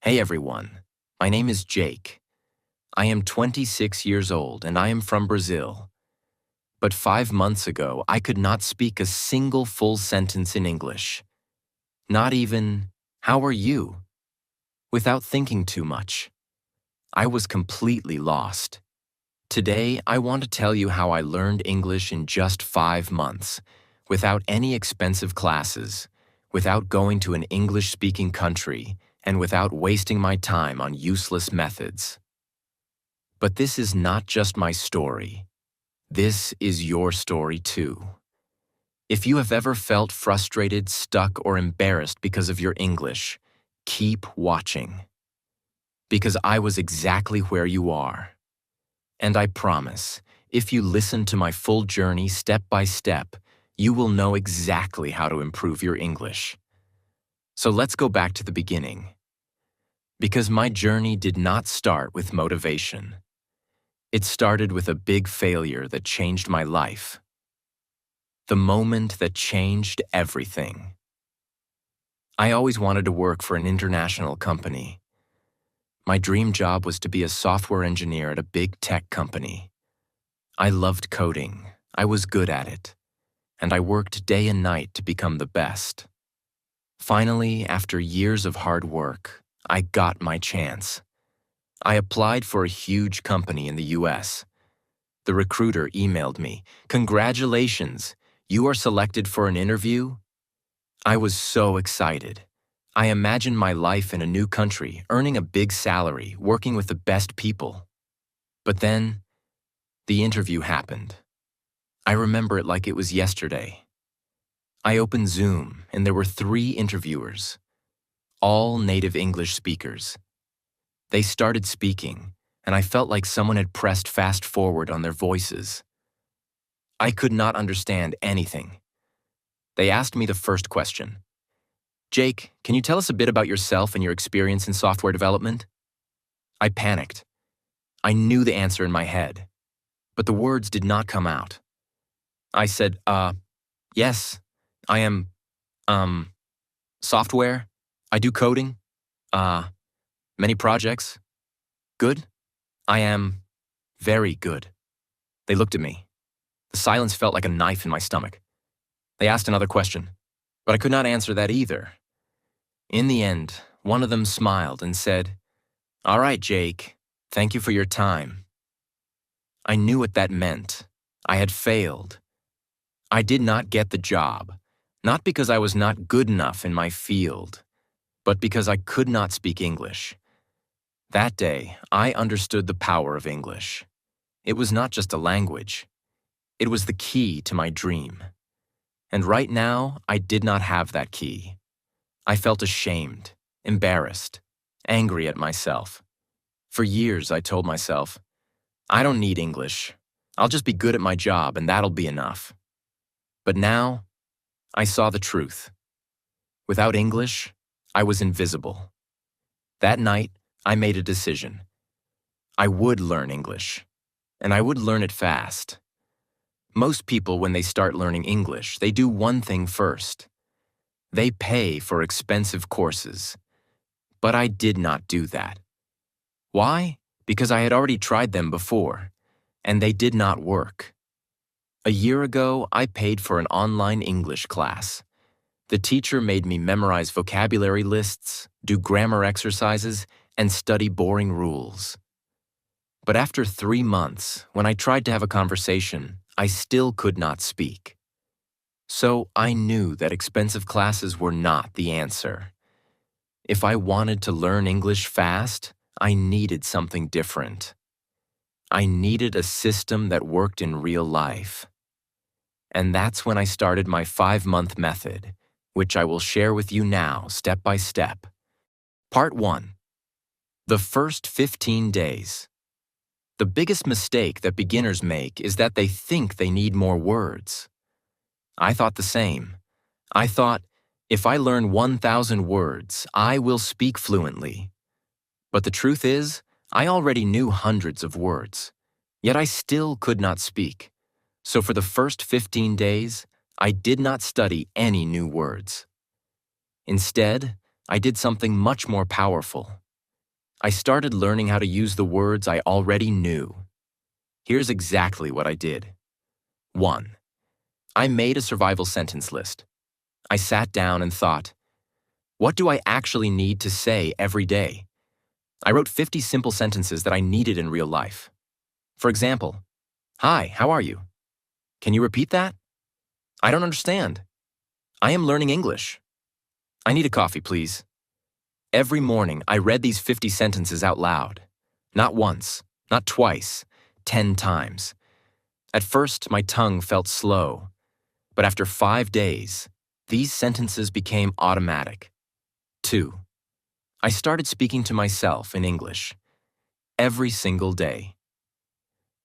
Hey everyone, my name is Jake. I am 26 years old and I am from Brazil. But 5 months ago, I could not speak a single full sentence in English. Not even, "How are you?" Without thinking too much. I was completely lost. Today, I want to tell you how I learned English in just 5 months, without any expensive classes, without going to an English-speaking country, and without wasting my time on useless methods. But this is not just my story. This is your story too. If you have ever felt frustrated, stuck, or embarrassed because of your English, keep watching. Because I was exactly where you are. And I promise, if you listen to my full journey step by step, you will know exactly how to improve your English. So let's go back to the beginning. Because my journey did not start with motivation. It started with a big failure that changed my life. The moment that changed everything. I always wanted to work for an international company. My dream job was to be a software engineer at a big tech company. I loved coding, I was good at it, and I worked day and night to become the best. Finally, after years of hard work, I got my chance. I applied for a huge company in the US. The recruiter emailed me, "Congratulations, you are selected for an interview?" I was so excited. I imagined my life in a new country, earning a big salary, working with the best people. But then, the interview happened. I remember it like it was yesterday. I opened Zoom, and there were 3 interviewers, all native English speakers. They started speaking, and I felt like someone had pressed fast forward on their voices. I could not understand anything. They asked me the first question. "Jake, can you tell us a bit about yourself and your experience in software development?" I panicked. I knew the answer in my head, but the words did not come out. I said, yes, I am, software. I do coding. Many projects. Good. I am very good." They looked at me. The silence felt like a knife in my stomach. They asked another question, but I could not answer that either. In the end, one of them smiled and said, "All right, Jake, thank you for your time." I knew what that meant. I had failed. I did not get the job, not because I was not good enough in my field, but because I could not speak English. That day, I understood the power of English. It was not just a language. It was the key to my dream. And right now, I did not have that key. I felt ashamed, embarrassed, angry at myself. For years, I told myself, "I don't need English. I'll just be good at my job and that'll be enough." But now, I saw the truth. Without English, I was invisible. That night, I made a decision. I would learn English, and I would learn it fast. Most people, when they start learning English, they do one thing first. They pay for expensive courses. But I did not do that. Why? Because I had already tried them before, and they did not work. A year ago, I paid for an online English class. The teacher made me memorize vocabulary lists, do grammar exercises, and study boring rules. But after 3 months, when I tried to have a conversation, I still could not speak. So I knew that expensive classes were not the answer. If I wanted to learn English fast, I needed something different. I needed a system that worked in real life. And that's when I started my 5-month method, which I will share with you now, step by step. Part 1. The first 15 days. The biggest mistake that beginners make is that they think they need more words. I thought the same. I thought, if I learn 1,000 words, I will speak fluently. But the truth is, I already knew hundreds of words, yet I still could not speak. So for the first 15 days, I did not study any new words. Instead, I did something much more powerful. I started learning how to use the words I already knew. Here's exactly what I did. 1. I made a survival sentence list. I sat down and thought, what do I actually need to say every day? I wrote 50 simple sentences that I needed in real life. For example, hi, how are you? Can you repeat that? I don't understand. I am learning English. I need a coffee, please. Every morning, I read these 50 sentences out loud. Not once, not twice, 10 times. At first, my tongue felt slow, but after 5 days, these sentences became automatic. 2. I started speaking to myself in English every single day.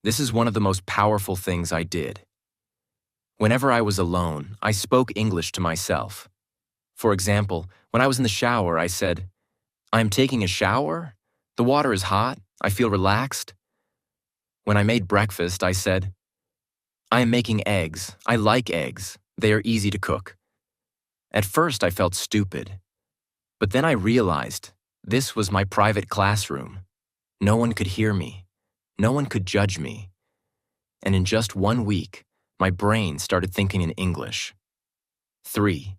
This is one of the most powerful things I did. Whenever I was alone, I spoke English to myself. For example, when I was in the shower, I said, I am taking a shower. The water is hot. I feel relaxed. When I made breakfast, I said, I am making eggs. I like eggs. They are easy to cook. At first, I felt stupid. But then I realized this was my private classroom. No one could hear me. No one could judge me. And in just 1 week, my brain started thinking in English. 3.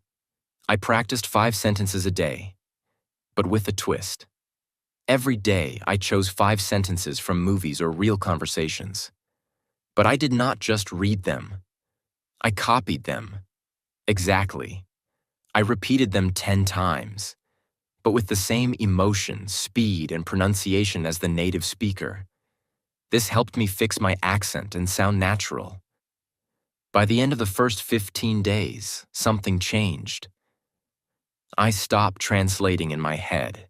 I practiced 5 sentences a day, but with a twist. Every day, I chose 5 sentences from movies or real conversations. But I did not just read them. I copied them. Exactly. I repeated them 10 times, but with the same emotion, speed, and pronunciation as the native speaker. This helped me fix my accent and sound natural. By the end of the first 15 days, something changed. I stopped translating in my head.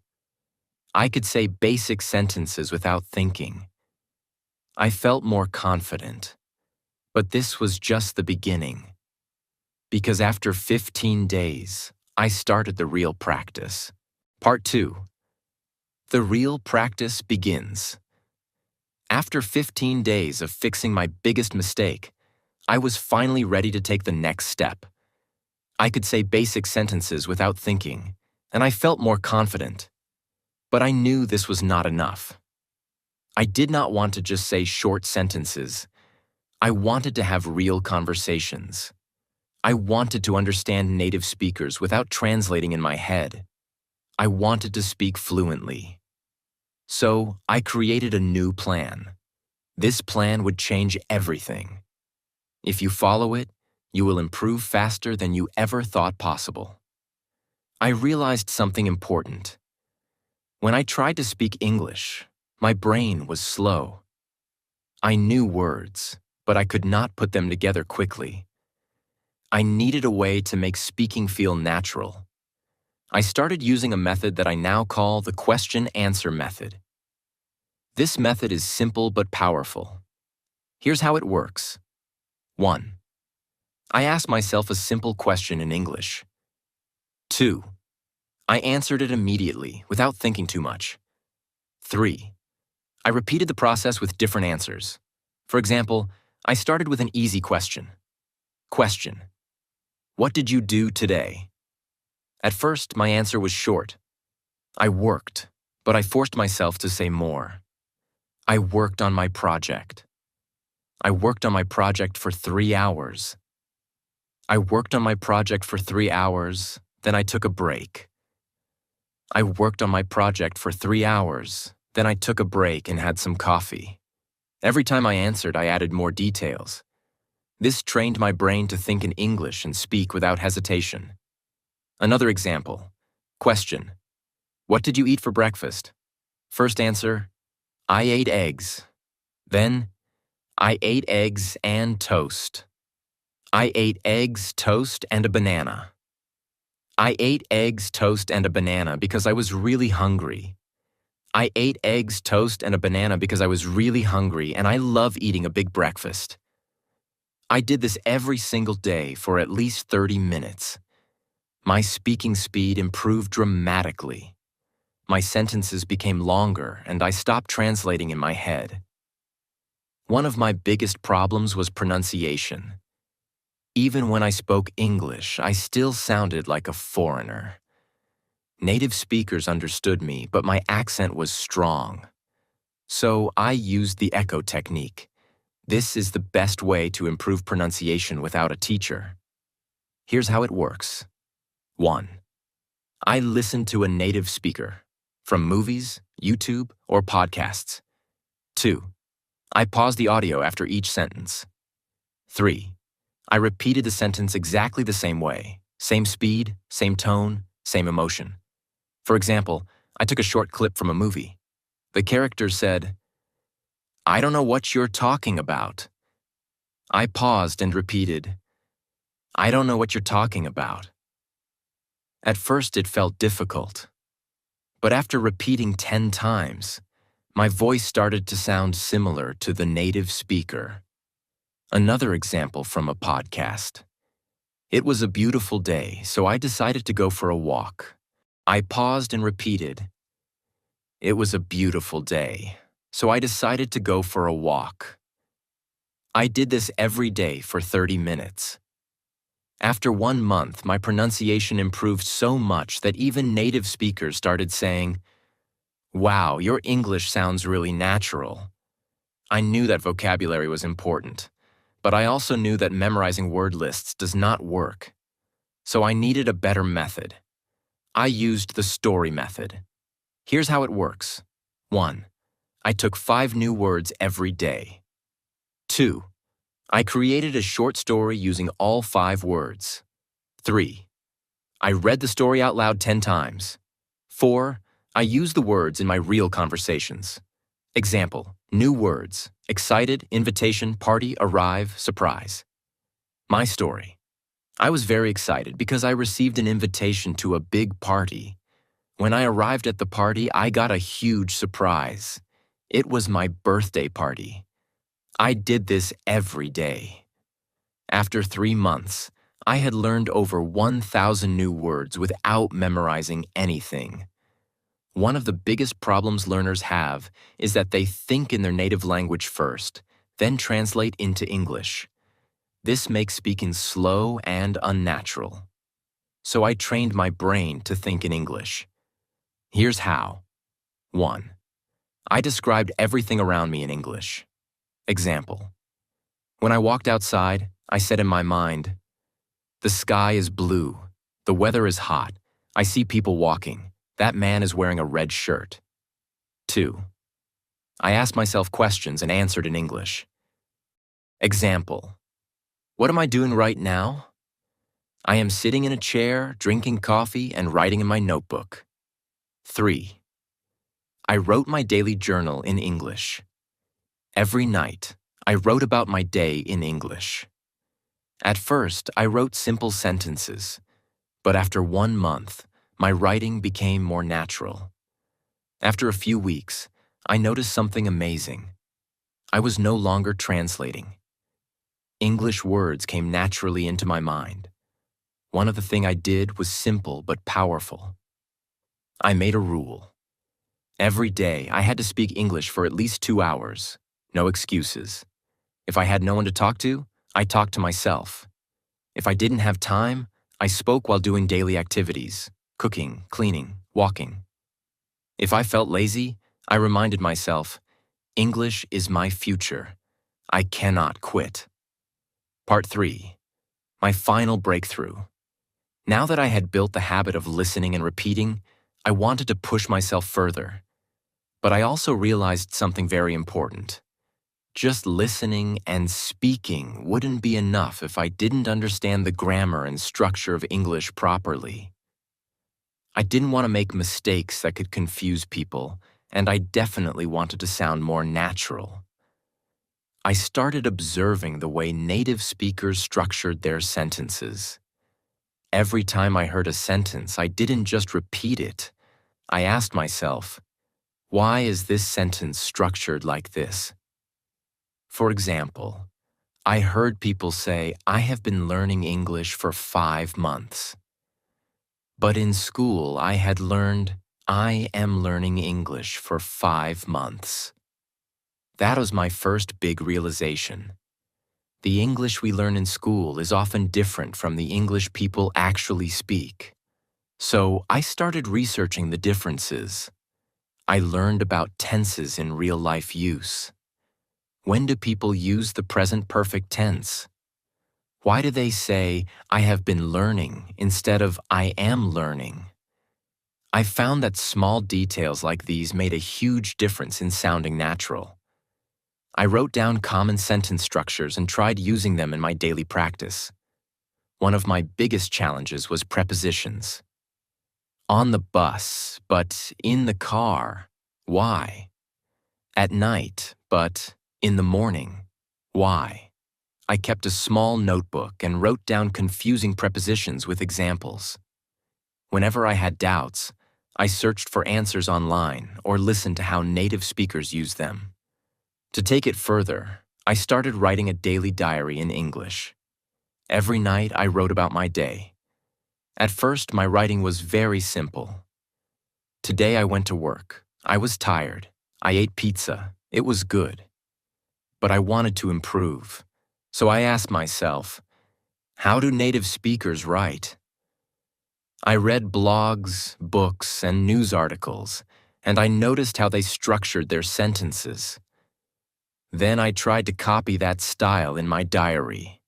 I could say basic sentences without thinking. I felt more confident. But this was just the beginning. Because after 15 days, I started the real practice. Part 2. The real practice begins. After 15 days of fixing my biggest mistake, I was finally ready to take the next step. I could say basic sentences without thinking, and I felt more confident. But I knew this was not enough. I did not want to just say short sentences. I wanted to have real conversations. I wanted to understand native speakers without translating in my head. I wanted to speak fluently. So I created a new plan. This plan would change everything. If you follow it, you will improve faster than you ever thought possible. I realized something important. When I tried to speak English, my brain was slow. I knew words, but I could not put them together quickly. I needed a way to make speaking feel natural. I started using a method that I now call the question-answer method. This method is simple but powerful. Here's how it works. 1. I asked myself a simple question in English. 2. I answered it immediately, without thinking too much. 3. I repeated the process with different answers. For example, I started with an easy question. Question: what did you do today? At first, my answer was short. I worked, but I forced myself to say more. I worked on my project. I worked on my project for 3 hours. I worked on my project for 3 hours, then I took a break. I worked on my project for 3 hours, then I took a break and had some coffee. Every time I answered, I added more details. This trained my brain to think in English and speak without hesitation. Another example. Question: what did you eat for breakfast? First answer: I ate eggs. Then, I ate eggs and toast. I ate eggs, toast, and a banana. I ate eggs, toast, and a banana because I was really hungry. I ate eggs, toast, and a banana because I was really hungry, and I love eating a big breakfast. I did this every single day for at least 30 minutes. My speaking speed improved dramatically. My sentences became longer, and I stopped translating in my head. One of my biggest problems was pronunciation. Even when I spoke English, I still sounded like a foreigner. Native speakers understood me, but my accent was strong. So I used the echo technique. This is the best way to improve pronunciation without a teacher. Here's how it works. 1. I listen to a native speaker, from movies, YouTube, or podcasts. 2. I pause the audio after each sentence. 3. I repeated the sentence exactly the same way, same speed, same tone, same emotion. For example, I took a short clip from a movie. The character said, "I don't know what you're talking about." I paused and repeated, "I don't know what you're talking about." At first it felt difficult, but after repeating 10 times, my voice started to sound similar to the native speaker. Another example from a podcast. It was a beautiful day, so I decided to go for a walk. I paused and repeated, "It was a beautiful day, so I decided to go for a walk." I did this every day for 30 minutes. After 1 month, my pronunciation improved so much that even native speakers started saying, "Wow, your English sounds really natural." I knew that vocabulary was important, but I also knew that memorizing word lists does not work. So I needed a better method. I used the story method. Here's how it works. 1. I took 5 new words every day. 2. I created a short story using all 5 words. 3. I read the story out loud 10 times. 4. I used the words in my real conversations. Example, new words: excited, invitation, party, arrive, surprise. My story. I was very excited because I received an invitation to a big party. When I arrived at the party, I got a huge surprise. It was my birthday party. I did this every day. After 3 months, I had learned over 1,000 new words without memorizing anything. One of the biggest problems learners have is that they think in their native language first, then translate into English. This makes speaking slow and unnatural. So I trained my brain to think in English. Here's how. 1. I described everything around me in English. Example. When I walked outside, I said in my mind, "The sky is blue. The weather is hot. I see people walking. That man is wearing a red shirt." 2. I asked myself questions and answered in English. Example. What am I doing right now? I am sitting in a chair, drinking coffee, and writing in my notebook. 3. I wrote my daily journal in English. Every night, I wrote about my day in English. At first, I wrote simple sentences, but after 1 month, my writing became more natural. After a few weeks, I noticed something amazing. I was no longer translating. English words came naturally into my mind. One of the things I did was simple but powerful. I made a rule. Every day, I had to speak English for at least 2 hours. No excuses. If I had no one to talk to, I talked to myself. If I didn't have time, I spoke while doing daily activities, cooking, cleaning, walking. If I felt lazy, I reminded myself, English is my future. I cannot quit. Part 3. My final breakthrough. Now that I had built the habit of listening and repeating, I wanted to push myself further. But I also realized something very important. Just listening and speaking wouldn't be enough if I didn't understand the grammar and structure of English properly. I didn't want to make mistakes that could confuse people, and I definitely wanted to sound more natural. I started observing the way native speakers structured their sentences. Every time I heard a sentence, I didn't just repeat it. I asked myself, why is this sentence structured like this? For example, I heard people say, I have been learning English for 5 months. But in school, I had learned, I am learning English for 5 months. That was my first big realization. The English we learn in school is often different from the English people actually speak. So I started researching the differences. I learned about tenses in real-life use. When do people use the present perfect tense? Why do they say, I have been learning, instead of I am learning? I found that small details like these made a huge difference in sounding natural. I wrote down common sentence structures and tried using them in my daily practice. One of my biggest challenges was prepositions. On the bus, but in the car. Why? At night, but in the morning. Why? I kept a small notebook and wrote down confusing prepositions with examples. Whenever I had doubts, I searched for answers online or listened to how native speakers use them. To take it further, I started writing a daily diary in English. Every night I wrote about my day. At first, my writing was very simple. Today I went to work. I was tired. I ate pizza. It was good. But I wanted to improve. So I asked myself, how do native speakers write? I read blogs, books, and news articles, and I noticed how they structured their sentences. Then I tried to copy that style in my diary.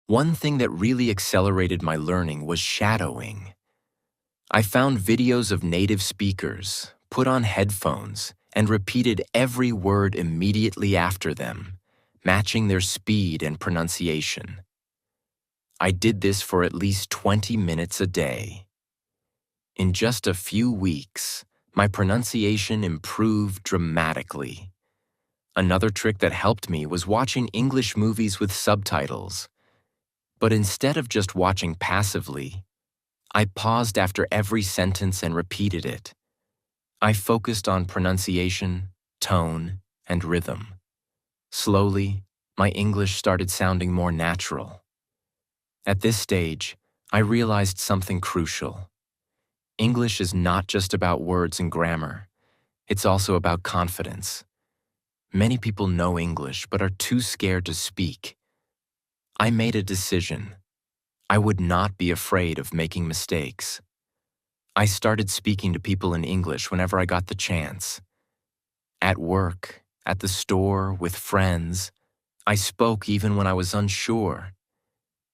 One thing that really accelerated my learning was shadowing. I found videos of native speakers, put on headphones, and repeated every word immediately after them, matching their speed and pronunciation. I did this for at least 20 minutes a day. In just a few weeks, my pronunciation improved dramatically. Another trick that helped me was watching English movies with subtitles. But instead of just watching passively, I paused after every sentence and repeated it. I focused on pronunciation, tone, and rhythm. Slowly, my English started sounding more natural. At this stage, I realized something crucial. English is not just about words and grammar. It's also about confidence. Many people know English but are too scared to speak. I made a decision. I would not be afraid of making mistakes. I started speaking to people in English whenever I got the chance. At work, at the store, with friends, I spoke even when I was unsure.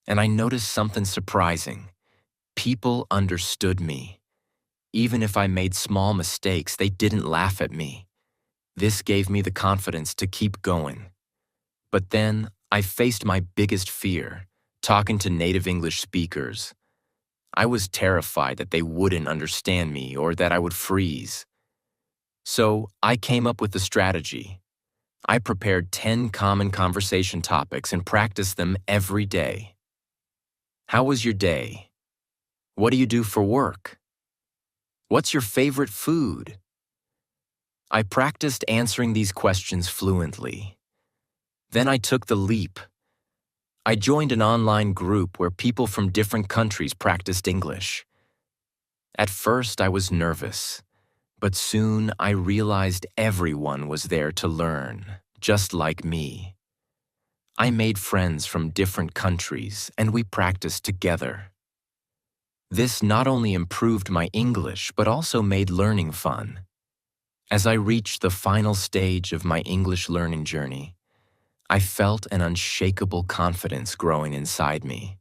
And I noticed something surprising. People understood me. Even if I made small mistakes, they didn't laugh at me. This gave me the confidence to keep going. But then, I faced my biggest fear, talking to native English speakers. I was terrified that they wouldn't understand me or that I would freeze. So, I came up with a strategy. I prepared 10 common conversation topics and practiced them every day. How was your day? What do you do for work? What's your favorite food? I practiced answering these questions fluently. Then I took the leap. I joined an online group where people from different countries practiced English. At first, I was nervous, but soon I realized everyone was there to learn, just like me. I made friends from different countries, and we practiced together. This not only improved my English, but also made learning fun. As I reached the final stage of my English learning journey, I felt an unshakable confidence growing inside me.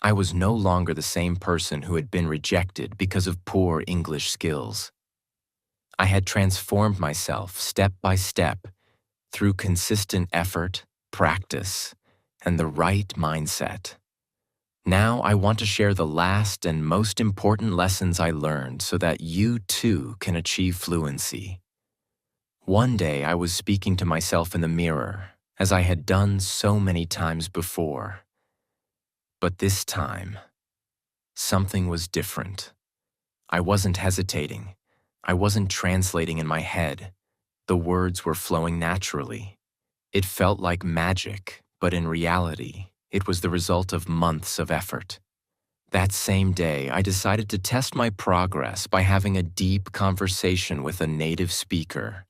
I was no longer the same person who had been rejected because of poor English skills. I had transformed myself step by step through consistent effort, practice, and the right mindset. Now I want to share the last and most important lessons I learned so that you too can achieve fluency. One day I was speaking to myself in the mirror, as I had done so many times before. But this time, something was different. I wasn't hesitating. I wasn't translating in my head. The words were flowing naturally. It felt like magic, but in reality, it was the result of months of effort. That same day, I decided to test my progress by having a deep conversation with a native speaker.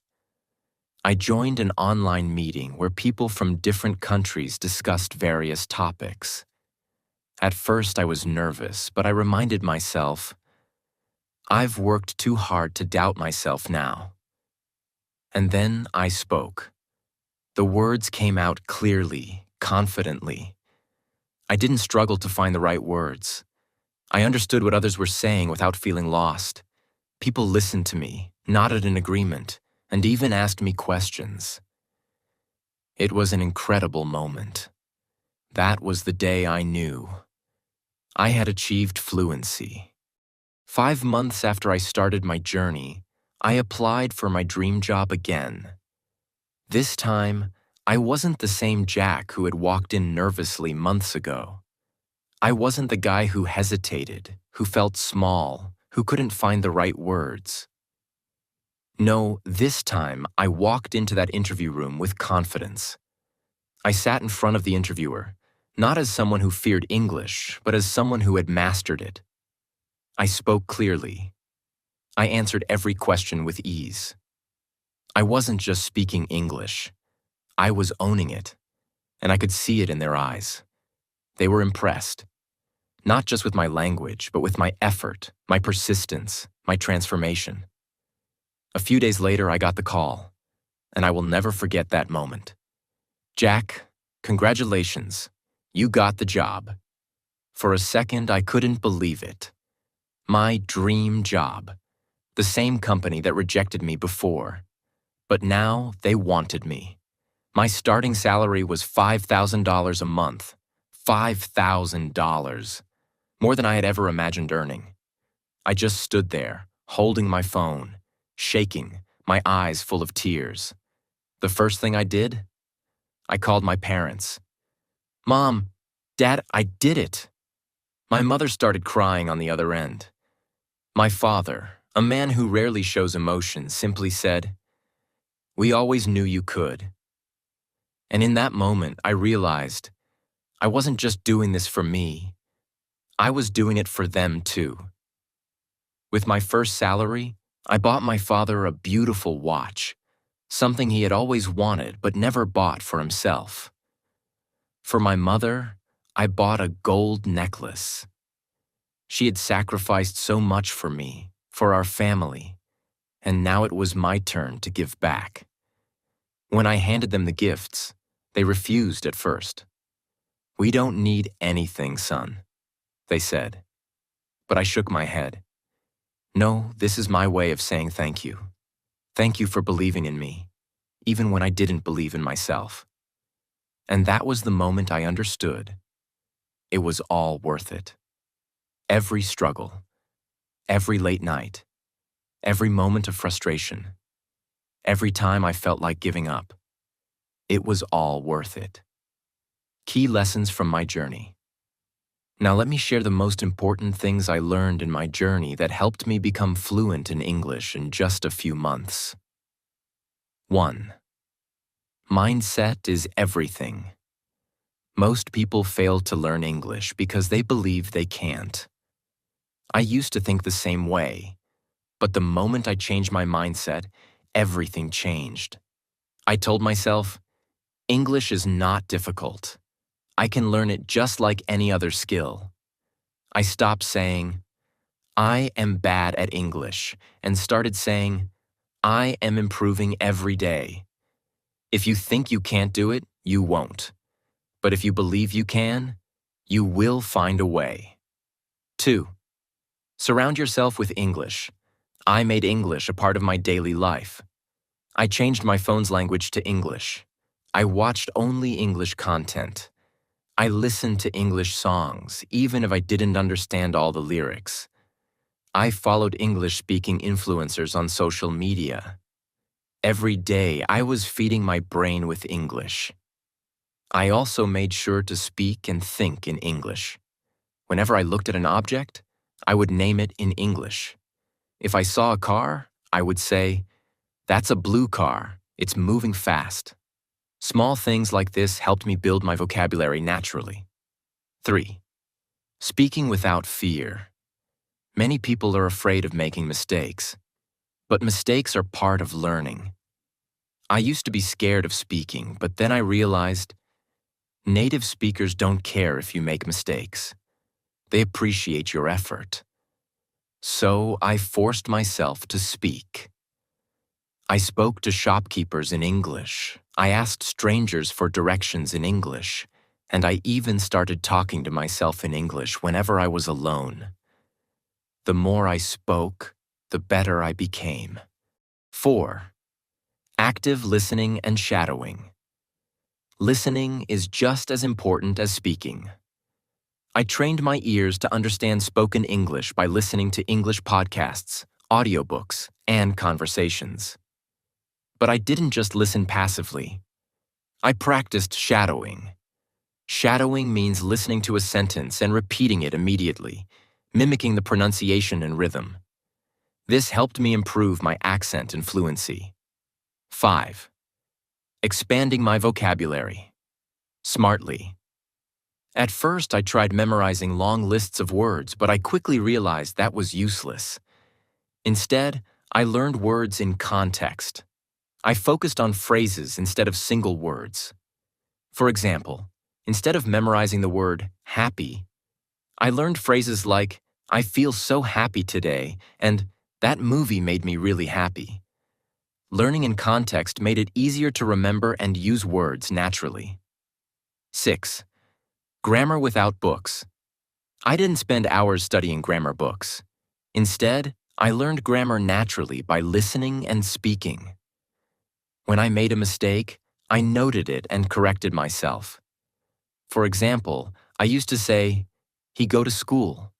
I joined an online meeting where people from different countries discussed various topics. At first, I was nervous, but I reminded myself, I've worked too hard to doubt myself now. And then I spoke. The words came out clearly, confidently. I didn't struggle to find the right words. I understood what others were saying without feeling lost. People listened to me, nodded in agreement, and even asked me questions. It was an incredible moment. That was the day I knew I had achieved fluency. 5 months after I started my journey, I applied for my dream job again. This time, I wasn't the same Jack who had walked in nervously months ago. I wasn't the guy who hesitated, who felt small, who couldn't find the right words. No, this time I walked into that interview room with confidence. I sat in front of the interviewer, not as someone who feared English, but as someone who had mastered it. I spoke clearly. I answered every question with ease. I wasn't just speaking English. I was owning it, and I could see it in their eyes. They were impressed, not just with my language, but with my effort, my persistence, my transformation. A few days later, I got the call, and I will never forget that moment. Jack, congratulations. You got the job. For a second, I couldn't believe it. My dream job. The same company that rejected me before. But now they wanted me. My starting salary was $5,000 a month. $5,000. More than I had ever imagined earning. I just stood there, holding my phone, shaking, my eyes full of tears. The first thing I did? I called my parents. Mom, Dad, I did it. My mother started crying on the other end. My father, a man who rarely shows emotion, simply said, "We always knew you could." And in that moment, I realized I wasn't just doing this for me. I was doing it for them too. With my first salary, I bought my father a beautiful watch, something he had always wanted but never bought for himself. For my mother, I bought a gold necklace. She had sacrificed so much for me, for our family, and now it was my turn to give back. When I handed them the gifts, they refused at first. "We don't need anything, son," they said. But I shook my head. "No, this is my way of saying thank you. Thank you for believing in me, even when I didn't believe in myself." And that was the moment I understood. It was all worth it. Every struggle, every late night, every moment of frustration, every time I felt like giving up. It was all worth it. Key lessons from my journey. Now let me share the most important things I learned in my journey that helped me become fluent in English in just a few months. 1. Mindset is everything. Most people fail to learn English because they believe they can't. I used to think the same way, but the moment I changed my mindset, everything changed. I told myself, English is not difficult. I can learn it just like any other skill. I stopped saying, "I am bad at English," and started saying, "I am improving every day." If you think you can't do it, you won't. But if you believe you can, you will find a way. 2. Surround yourself with English. I made English a part of my daily life. I changed my phone's language to English. I watched only English content. I listened to English songs, even if I didn't understand all the lyrics. I followed English-speaking influencers on social media. Every day, I was feeding my brain with English. I also made sure to speak and think in English. Whenever I looked at an object, I would name it in English. If I saw a car, I would say, "That's a blue car. It's moving fast." Small things like this helped me build my vocabulary naturally. 3. Speaking without fear. Many people are afraid of making mistakes, but mistakes are part of learning. I used to be scared of speaking, but then I realized native speakers don't care if you make mistakes. They appreciate your effort. So I forced myself to speak. I spoke to shopkeepers in English. I asked strangers for directions in English. And I even started talking to myself in English whenever I was alone. The more I spoke, the better I became. 4. Active listening and shadowing. Listening is just as important as speaking. I trained my ears to understand spoken English by listening to English podcasts, audiobooks, and conversations. But I didn't just listen passively. I practiced shadowing. Shadowing means listening to a sentence and repeating it immediately, mimicking the pronunciation and rhythm. This helped me improve my accent and fluency. 5. Expanding my vocabulary. Smartly. At first, I tried memorizing long lists of words, but I quickly realized that was useless. Instead, I learned words in context. I focused on phrases instead of single words. For example, instead of memorizing the word happy, I learned phrases like, I feel so happy today, and that movie made me really happy. Learning in context made it easier to remember and use words naturally. 6. Grammar without books. I didn't spend hours studying grammar books. Instead, I learned grammar naturally by listening and speaking. When I made a mistake, I noted it and corrected myself. For example, I used to say, he go to school.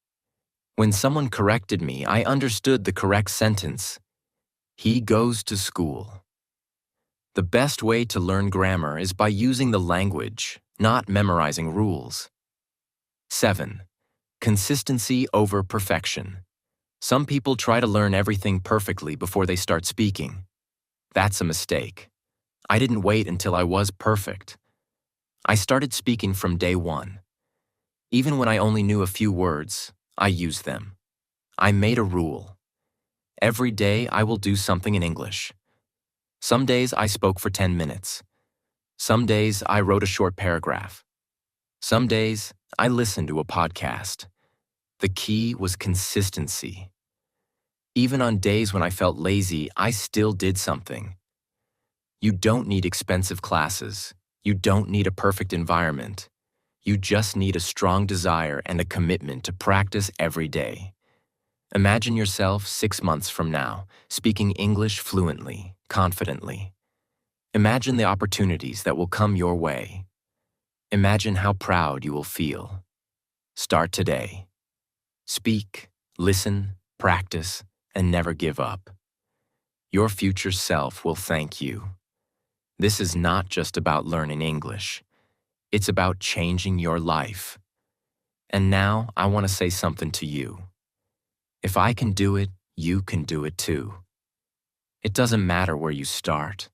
When someone corrected me, I understood the correct sentence. He goes to school. The best way to learn grammar is by using the language, not memorizing rules. 7. Consistency over perfection. Some people try to learn everything perfectly before they start speaking. That's a mistake. I didn't wait until I was perfect. I started speaking from day one. Even when I only knew a few words, I used them. I made a rule. Every day I will do something in English. Some days I spoke for 10 minutes. Some days I wrote a short paragraph. Some days I listened to a podcast. The key was consistency. Even on days when I felt lazy, I still did something. You don't need expensive classes. You don't need a perfect environment. You just need a strong desire and a commitment to practice every day. Imagine yourself 6 months from now, speaking English fluently, confidently. Imagine the opportunities that will come your way. Imagine how proud you will feel. Start today. Speak, listen, practice, and never give up. Your future self will thank you. This is not just about learning English. It's about changing your life. And now I want to say something to you. If I can do it, you can do it too. It doesn't matter where you start.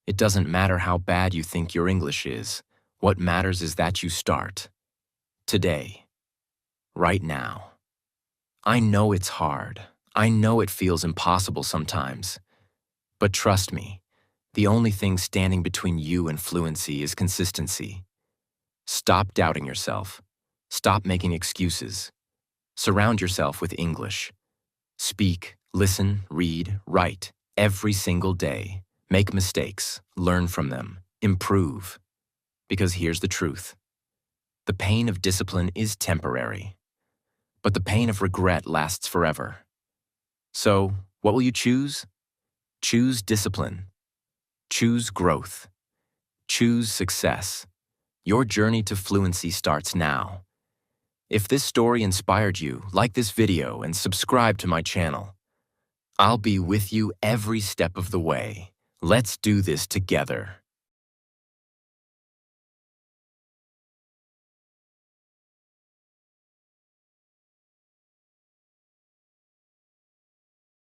It doesn't matter how bad you think your English is. What matters is that you start. Today. Right now. I know it's hard. I know it feels impossible sometimes. But trust me, the only thing standing between you and fluency is consistency. Stop doubting yourself. Stop making excuses. Surround yourself with English. Speak, listen, read, write, every single day. Make mistakes, learn from them, improve. Because here's the truth. The pain of discipline is temporary, but the pain of regret lasts forever. So, what will you choose? Choose discipline. Choose growth. Choose success. Your journey to fluency starts now. If this story inspired you, like this video and subscribe to my channel. I'll be with you every step of the way. Let's do this together.